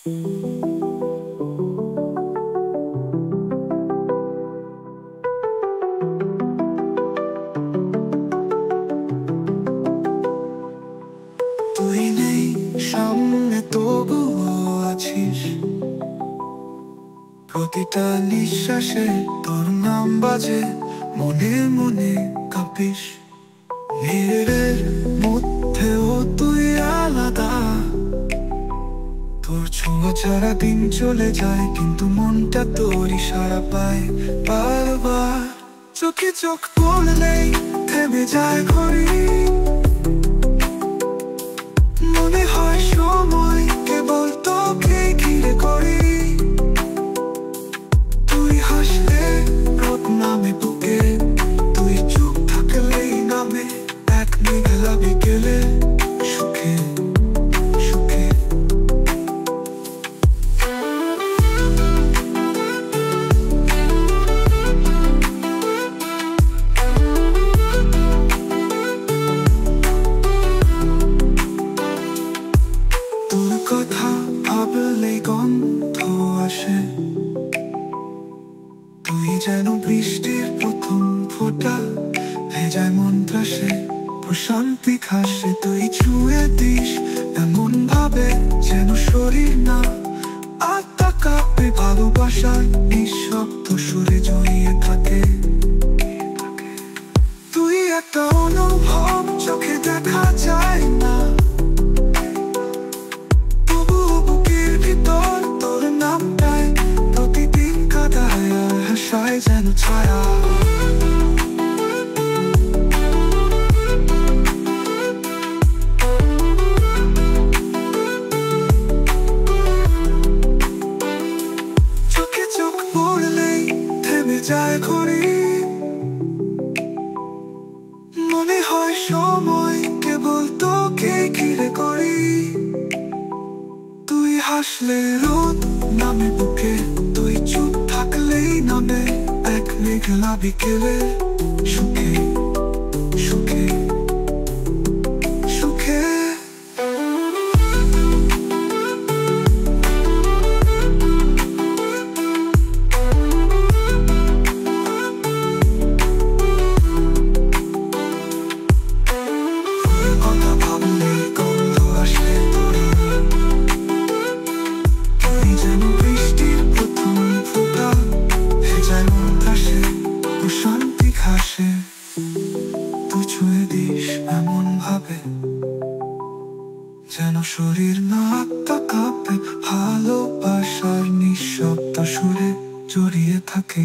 তুই নেই সামনে তবুও আছিস, প্রতিটা নিঃশ্বাসে তোর নাম বাজে, মনে মনে কাঁপিস। ভিড়ের মধ্যেও তুই আলাদা, তোর ছোঁয়া ছাড়া দিন চলে যায়, কিন্তু মনটা তোর ইশারা পায় বারবার। চোখে চোখ পড়লেই থেমে যায় ঘড়ি, মনে হয় সময় কেবল তোকে ঘিরে করি। তুই হাসলে রোদ নামে বুকে, তুই চুপ থাকলেই নামে এক মেঘলা বিকেলে সুখে সুখে। তোর কথা ভাবলেই গন্ধ আসে, তুই যেন বৃষ্টির প্রথম ফোঁটা, ভেজায় মন ত্রাসে প্রশান্তি খাসে। তুই ছুঁয়ে দিস এমন ভাবে যেন শরীর না আত্মা কাঁপে, ভালোবাসার নিঃশব্দ সুরে জড়িয়ে থাকে। তুই একটা অনুভব চোখে দেখা যায় না, তবুও বুকের ভিতর তোর নামটায় প্রতিদিন কাঁদায় আর হাসায় যেন ছায়া। চোখে চোখ পড়লেই থেমে যায় ঘড়ি, মনে হয় সময় কেবল তোকে ঘিরে করি। তুই হাসলে রোদ নামে বুকে, তুই চুপ থাকলেই নামে এক মেঘলা বিকেলে সুখে সুখে সুখে। তোর কথা ভাবলে গন্ধ আসে তোর, তুই যেন বৃষ্টির প্রথম ফোঁটা, ভেজায় মন ত্রাসে প্রশান্তি খাসে। তুই ছুঁয়ে দিস এমন ভাবে যেন শরীর না আত্মা কাঁপে, ভালোবাসার নিঃশব্দ সুরে জড়িয়ে থাকে।